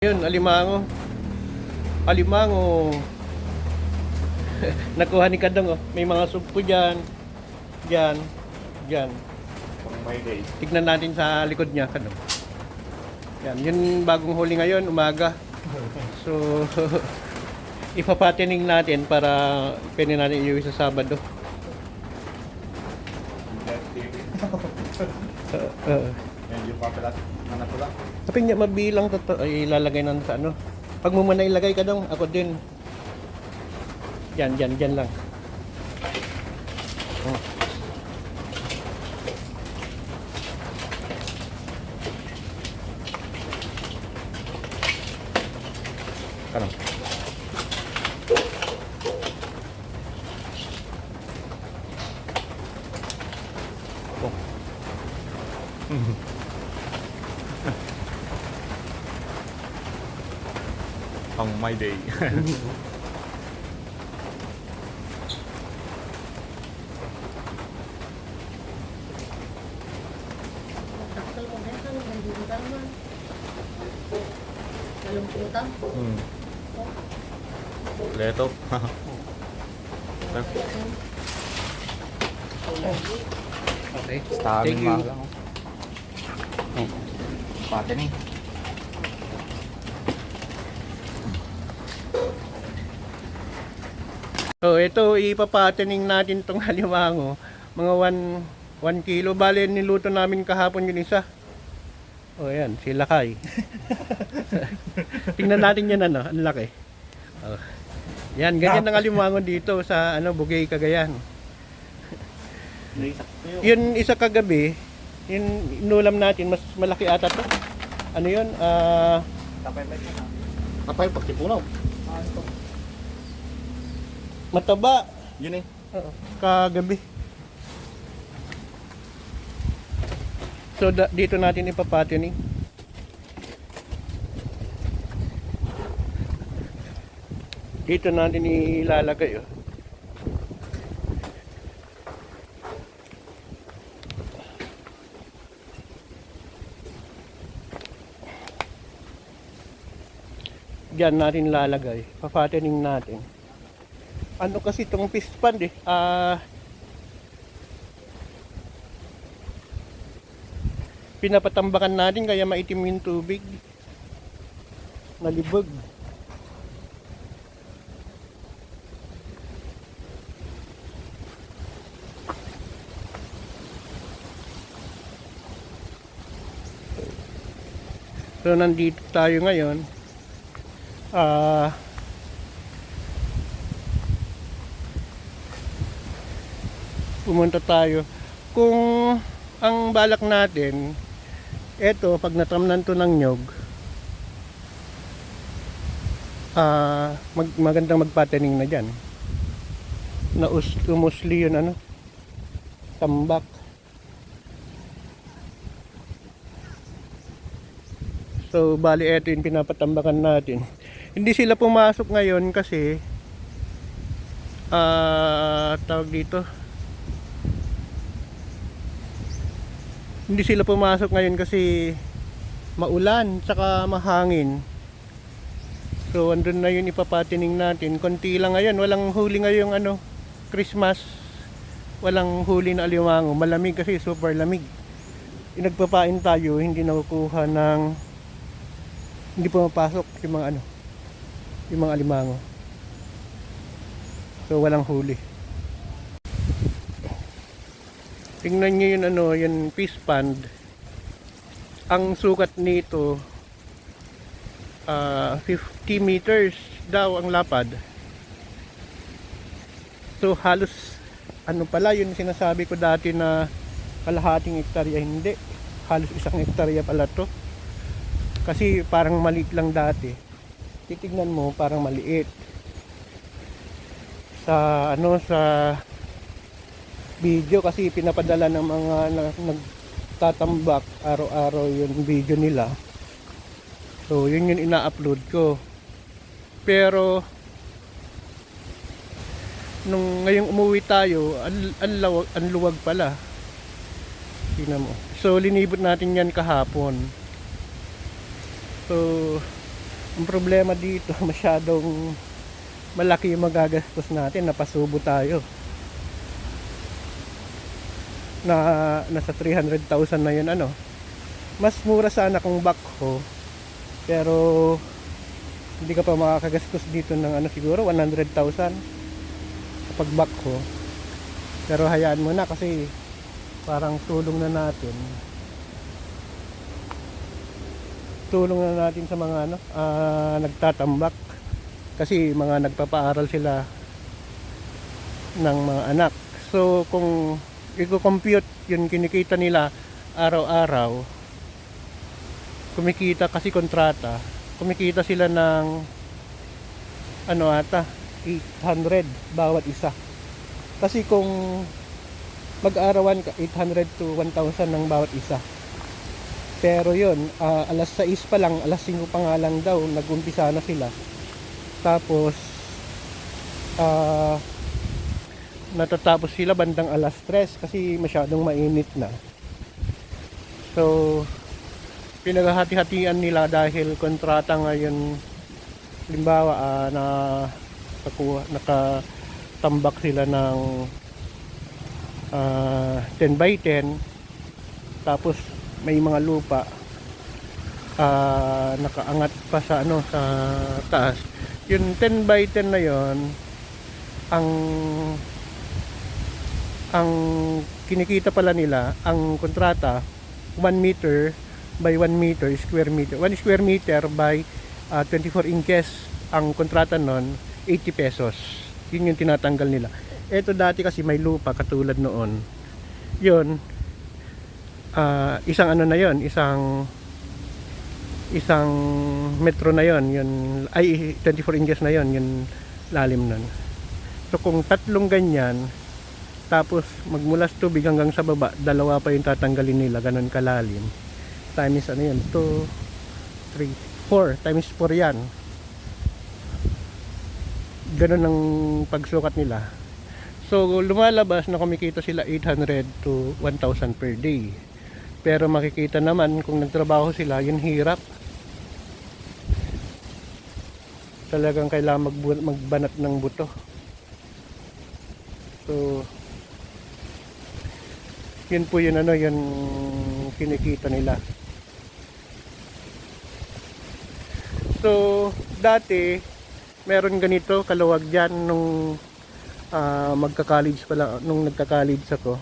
Yun, alimango. Alimango. Nakuha ni Kadong, oh. May mga sugpo dyan. Dyan. Dyan. Pang my day. Tignan natin sa likod niya, Kadong. Yan, yun bagong huli ngayon, umaga. So, ipapatining natin para pwede natin iuwi sa Sabado. Medyo papelas na pula. Tapi niya mabilang to ay ilalagay na sa ano. Pag mo muna ilagay Kadong, ako din. Yan lang. Oh. Kadong. Oh. Pang my day. Kalungkutan. Leto. Okay. Stamin Thank you. lang. Pati ni. So ito ipapatining natin tong halimango. Mga 1 kilo. Bale niluto namin kahapon yung isa. O yan, si Lakay. Tingnan natin yan ano, ang laki. Oh. Yan, ganyan ang halimango dito sa ano, Bugay, Cagayan. Yun isa kagabi, yun inulam natin, mas malaki ata to. Ano yun? Kapay pagtipunaw. Mataba. Yun eh. Oo, kagabi. So dito natin ipapatining. Dito natin ilalagay, oh. Diyan natin lalagay. Papatining natin. Ano kasi itong fish pond eh. Pinapatambakan natin kaya maitim yung tubig. Malibog. So nandito tayo ngayon. Pumunta tayo. Kung ang balak natin, eto pag natramnan to ng nyog, magandang magpatining na dyan. Umusli yun ano, tambak. So bali eto yung pinapatambakan natin. Hindi sila pumasok ngayon kasi tawag dito, hindi sila pumasok ngayon kasi maulan tsaka mahangin. So andun na yun ipapatining natin. Konti lang ngayon, walang huli ngayong ano, Christmas. Walang huli na alimango. Malamig kasi, super lamig. Nagpapain tayo, hindi nakukuha ng, hindi pumapasok yung mga ano, yung mga alimango. So walang huli. Tingnan nyo yun ano, yung fish pond. Ang sukat nito 50 meters daw ang lapad. So halos ano pala yun sinasabi ko dati na kalahating hektarya, hindi. Halos 1 hektarya pala to. Kasi parang maliit lang dati. Titignan mo parang maliit. Sa ano sa video kasi pinapadala ng mga nagtatambak araw-araw yung video nila. So yun yung ina-upload ko. Pero nung ngayong umuwi tayo, ang luwag pala. Tingnan mo. So linibot natin yan kahapon. So Ang problema dito, masyadong malaki yung magagastos natin, napasubo tayo. Nasa 300,000 na yun ano. Mas mura sana kung backhoe, pero hindi ka pa makakagastos dito ng ano, siguro 100,000 kapag backhoe. Pero hayaan mo na kasi parang tulong na natin sa mga ano, nagtatambak, kasi mga nagpapaaral sila ng mga anak. So kung i-compute yung kinikita nila araw-araw, kumikita kasi kontrata, kumikita sila ng ano ata 800 bawat isa. Kasi kung mag-arawan ka, 800 to 1,000 ng bawat isa. Pero yun, alas 6 pa lang, alas 5 pa nga lang daw nag-umpisa na sila. Tapos natatapos sila bandang alas 3 kasi masyadong mainit na. So pinaghati-hatian nila dahil kontrata ngayon. Halimbawa nakatambak sila ng 10 by 10, tapos may mga lupa nakaangat pa sa ano, sa taas. Yung 10 by 10 na yon, ang kinikita pala nila, ang kontrata 1 meter by 1 meter square meter, 1 square meter by 24 inches. Ang kontrata nun 80 pesos. Yun yung tinatanggal nila. Ito dati kasi may lupa katulad noon. Yun, isang ano na yon, isang metro na yon, yun ay 24 inches na yon, yun lalim nun. So kung tatlong ganyan, tapos magmulas tubig hanggang sa baba, dalawa pa yung tatanggalin nila, ganun kalalim, times ano yan, 2, 3, 4 times 4 yan, ganun ang pagsukat nila. So lumalabas na kumikita sila 800 to 1,000 per day. Pero makikita naman kung nagtrabaho sila, yun hirap. Talagang kailangan magbanat ng buto. So yun po yun ano, yun kinikita nila. So dati meron ganito kaluwag dyan nung magka-college pala, nung nagka-college ako.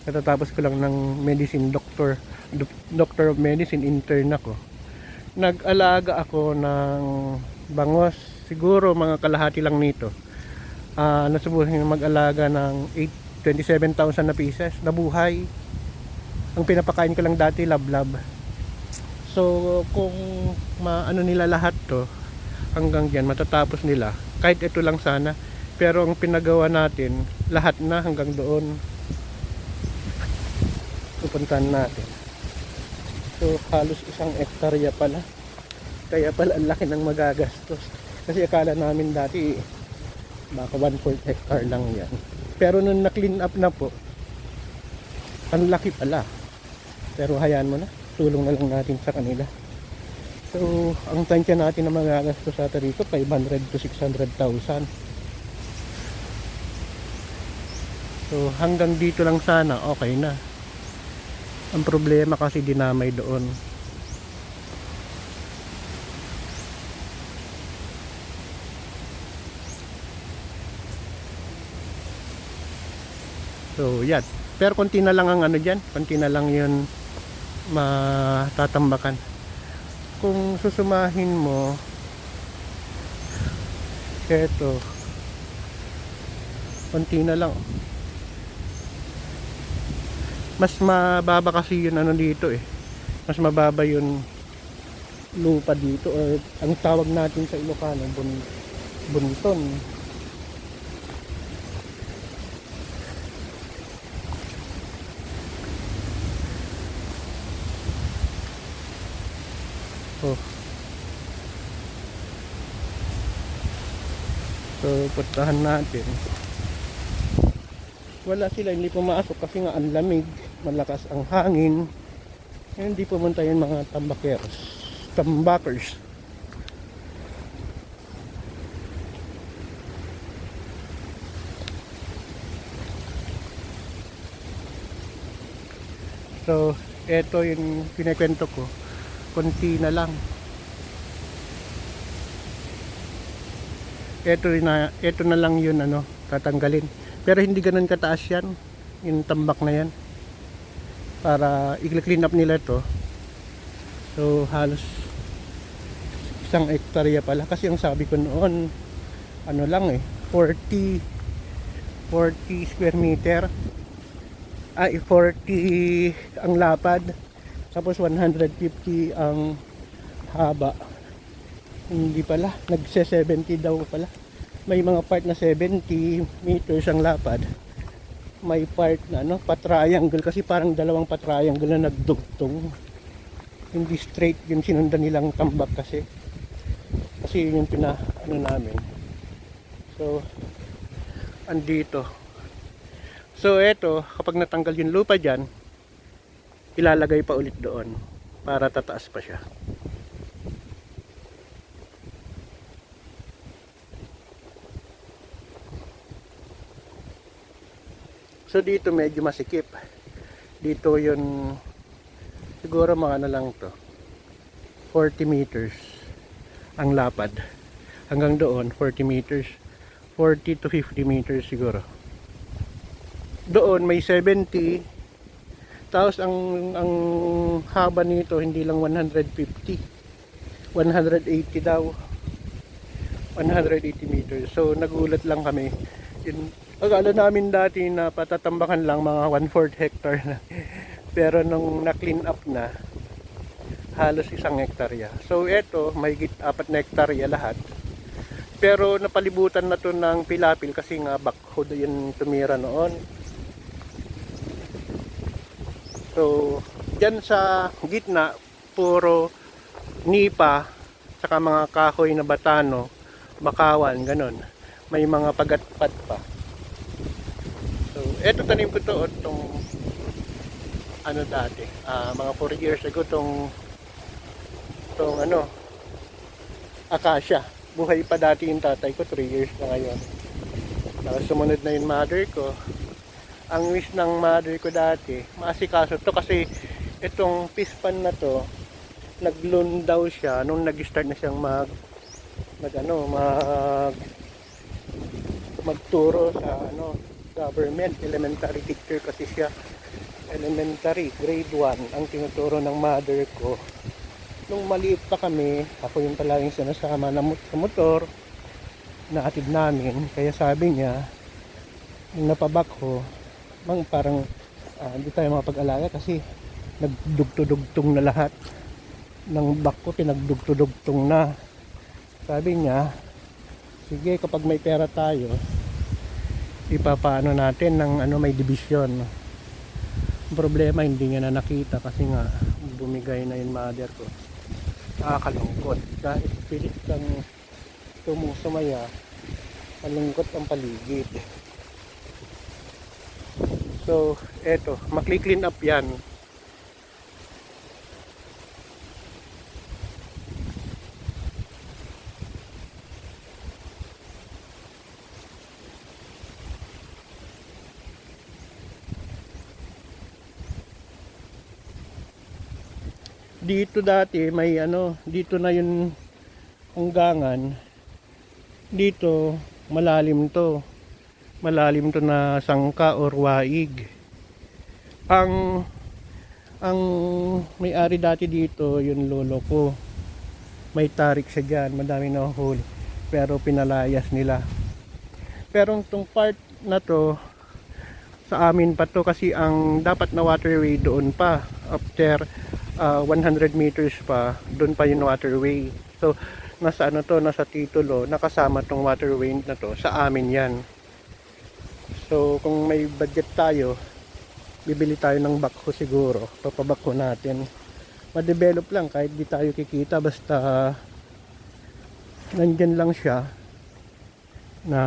Natatapos ko lang ng medicine, doctor of medicine, intern ako. Nag-alaga ako ng bangos, siguro mga kalahati lang nito. Nasubukan mag-alaga ng 27,000 na pieces na buhay. Ang pinapakain ko lang dati lablab. So kung maano nila lahat to hanggang diyan, matatapos nila. Kahit ito lang sana, pero ang pinagawa natin lahat na hanggang doon pupuntahan natin. So halos 1 hektarya pala. Kaya pala ang laki ng magagastos. Kasi akala namin dati baka 1/4 hectare lang yan. Pero nung na-clean up na po, ang laki pala. Pero hayaan mo na, tulong na lang natin sa kanila. So ang tansya natin na magagastos sa rito 500 to 600,000. So hanggang dito lang sana, okay na. Ang problema kasi dinamay doon. So yan. Pero konti na lang ang ano dyan, konti na lang yun matatambakan. Kung susumahin mo, eto, konti na lang. Mas mababa kasi yun ano dito eh. Mas mababa yun lupa dito, or ang tawag natin sa Ilocano, bunton. Oh. So puntahan natin. Wala sila, hindi pumasok kasi nga ang lamig, malakas ang hangin. Hindi pumunta yung mga tambakers. So eto yung kinikwento ko, konti na lang. Ito na lang yun ano, tatanggalin. Pero hindi ganoon kataas yan, yung tambak na yan. Para i-clean up nila to. So halos 1 hektarya pala. Kasi ang sabi ko noon, ano lang 40 square meter. 40 ang lapad. Tapos 150 ang haba. Hindi pala, nagse-70 daw pala. May mga part na 70 meters ang lapad. May part na ano, pa-triangle kasi parang dalawang pa-triangle na nagdugtong. Hindi straight yung sinundan nilang tambak kasi. Kasi yun yung ano namin. So andito. So eto, kapag natanggal yung lupa diyan, ilalagay pa ulit doon para tataas pa siya. So dito medyo masikip. Dito yun siguro mga ano lang to, 40 meters ang lapad. Hanggang doon 40 meters, 40 to 50 meters siguro. Doon may 70. Tapos ang haba nito hindi lang 150, 180 daw, 180 meters. So nagulat lang kami. Akala namin dati na patatambakan lang mga 1/4 hectare na. Pero nung na-clean up na, halos 1 hektarya. So eto, may 4 na hektarya lahat. Pero napalibutan na to ng pilapil kasi nga backhoe yun tumira noon. So, dyan sa gitna, puro nipa, saka mga kahoy na batano, bakawan, ganon. May mga pagatpat pa. So, eto tanim ko to, itong ano dati, mga 4 years ago, itong ano, acacia. Buhay pa dati yung tatay ko, 3 years na ngayon. Sumunod na yung mother ko. Ang wish ng mother ko dati, maasikaso to kasi itong pispan na to, nag-loan daw siya nung nag-start na siyang magturo sa ano, government, elementary teacher kasi siya. Elementary, grade 1 ang tinuturo ng mother ko. Nung maliit pa kami, ako yung palaging sinasama sa motor na atid namin. Kaya sabi niya, nung napabakho, parang hindi tayo makapag-alaga kasi nagdugtudugtong na lahat ng bako, pinagdugtudugtong na. Sabi niya, sige kapag may pera tayo, ipapaano natin ng ano, may division. Problema hindi niya na nakita kasi nga bumigay na yung mother ko. Nakakalungkot kahit pilit kang tumusumaya, malungkot ang paligid. So eto, makli-clean up yan. Dito dati may ano, dito na yung hanggangan. Dito malalim to. Malalim to na sangka or waig. Ang may-ari dati dito, yung lolo ko. May tarik siya dyan, madami na huli. Pero pinalayas nila. Pero itong part na to, sa amin pa to kasi ang dapat na waterway doon pa. After 100 meters pa, doon pa yung waterway. So nasa ano to, nasa titulo, nakasama tong waterway na to, sa amin yan. So kung may budget tayo, bibili tayo ng backhoe siguro, papabakho natin. Ma-develop lang kahit di tayo kikita, basta nandyan lang siya na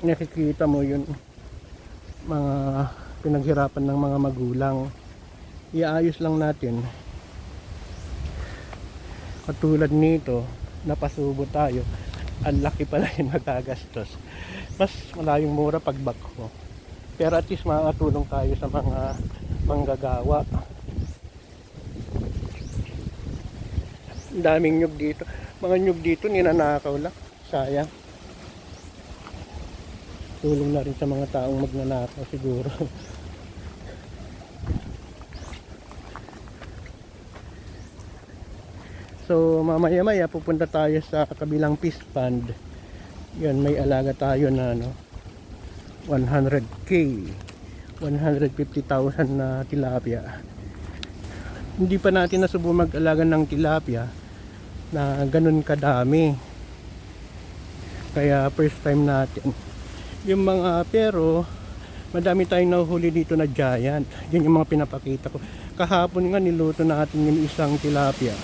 nakikita mo yun, mga pinaghirapan ng mga magulang. Iayos lang natin. Katulad nito, napasubo tayo, ang laki pala yung nagagastos. Mas malayong mura pag backhoe. Pero at least makakatulong tayo sa mga manggagawa. Ang daming nyug dito. Mga nyug dito ninanakaw lang. Sayang. Tulong na rin sa mga taong magnanakaw siguro. So mamaya-maya pupunta tayo sa kabilang fish pond. Yun, may alaga tayo na 100k, 150,000 na tilapia. Hindi pa natin nasubukan mag-alaga ng tilapia na ganun kadami. Kaya first time natin. Yung mga pero madami tayong nahuhuli dito na giant. Yan yung mga pinapakita ko. Kahapon nga niluto natin yung isang tilapia.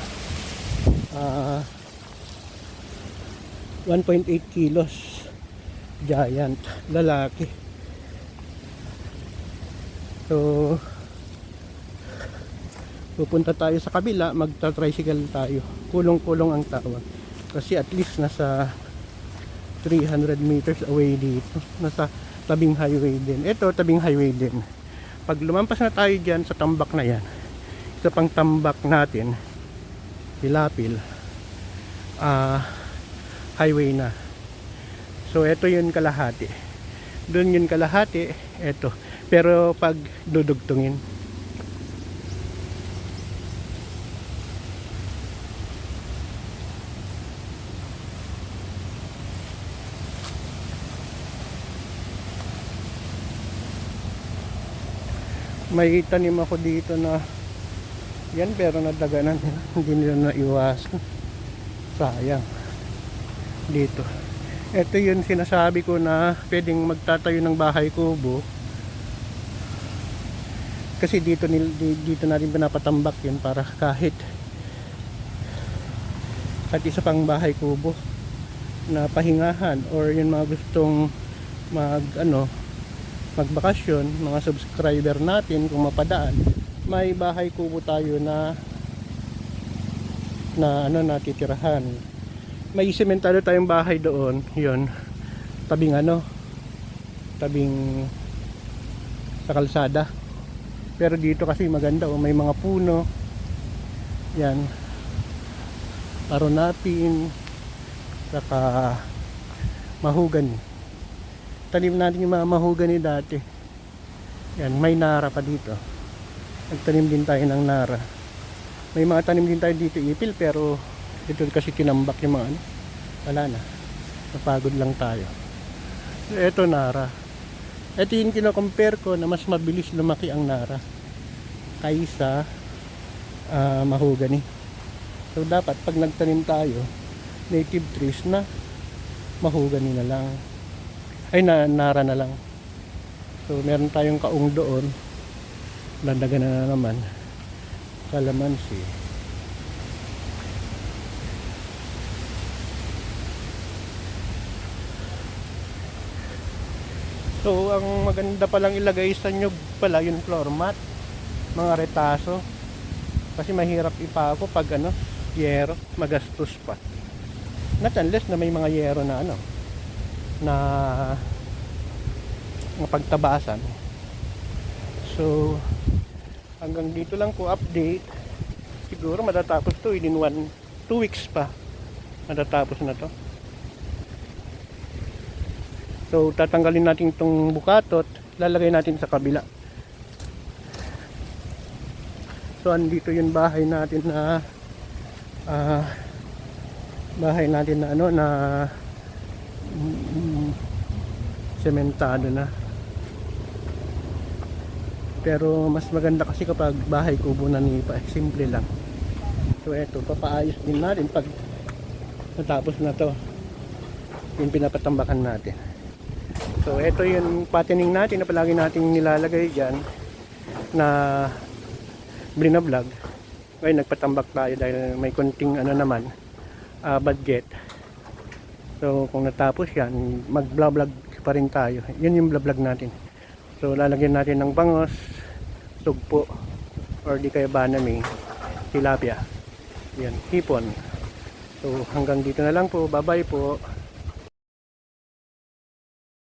1.8 kilos giant lalaki. So pupunta tayo sa kabila, magta-tricycle tayo. Kulong-kulong ang tawag. Kasi at least nasa 300 meters away dito. Nasa tabing highway din. Ito, tabing highway din. Pag lumampas na tayo dyan sa tambak na yan, isa pang tambak natin, Pilapil, highway na. So, ito yun kalahati. Doon yun kalahati, ito. Pero pag dudugtungin, may tanim ako dito na yan, pero nadaganan nila. Hindi nila naiwasan. Sayang. Dito. Ito yung sinasabi ko na pwedeng magtatayo ng bahay kubo. Kasi dito natin pinapatambak yun para kahit at isa pang bahay kubo na pahingahan, or yung mga gustong magbakasyon, mga subscriber natin kung mapadaan, may bahay kubo tayo na natitirahan. May sementado tayong bahay doon, yun, tabing sa kalsada. Pero dito kasi maganda, may mga puno yan, aronapin, saka mahogany. Tanim natin yung mga mahogany dati. Yan, may nara pa dito. Nagtanim din tayo ng nara. May mga tanim din tayo dito ipil, pero dito kasi tinambak yung mga wala na. Napagod lang tayo. So, eto nara. Ito yung kino-compare ko na mas mabilis lumaki ang nara kaysa mahogany. So dapat pag nagtanim tayo, native trees na mahogany na lang. Ay nara na lang. So meron tayong kaung doon. Landagan na naman. Kalamansi. So ang maganda palang ilagay sa nyug pala yung floor mat, mga retaso. Kasi mahirap ipako pag yero, magastos pa. Not unless na may mga yero na na pagtabasan. So hanggang dito lang po update. Siguro matatapos to within 2 weeks pa. Matatapos na to. So tatanggalin natin itong bukatot, lalagay natin sa kabila. So andito yung bahay natin na sementado na. Pero mas maganda kasi kapag bahay kubo na nipa, simple lang. So eto, papaayos din natin pag natapos na to yung pinapatambakan natin. So ito yung patining natin na palagi nating nilalagay dyan na blinablog. Ngayon nagpatambak tayo dahil may konting budget. So kung natapos yan, mag-vlog pa rin tayo. Yun yung vlog natin. So lalagyan natin ng bangos, sugpo, or di kaya banami, tilapia. Yan, hipon. So hanggang dito na lang po. Bye bye po.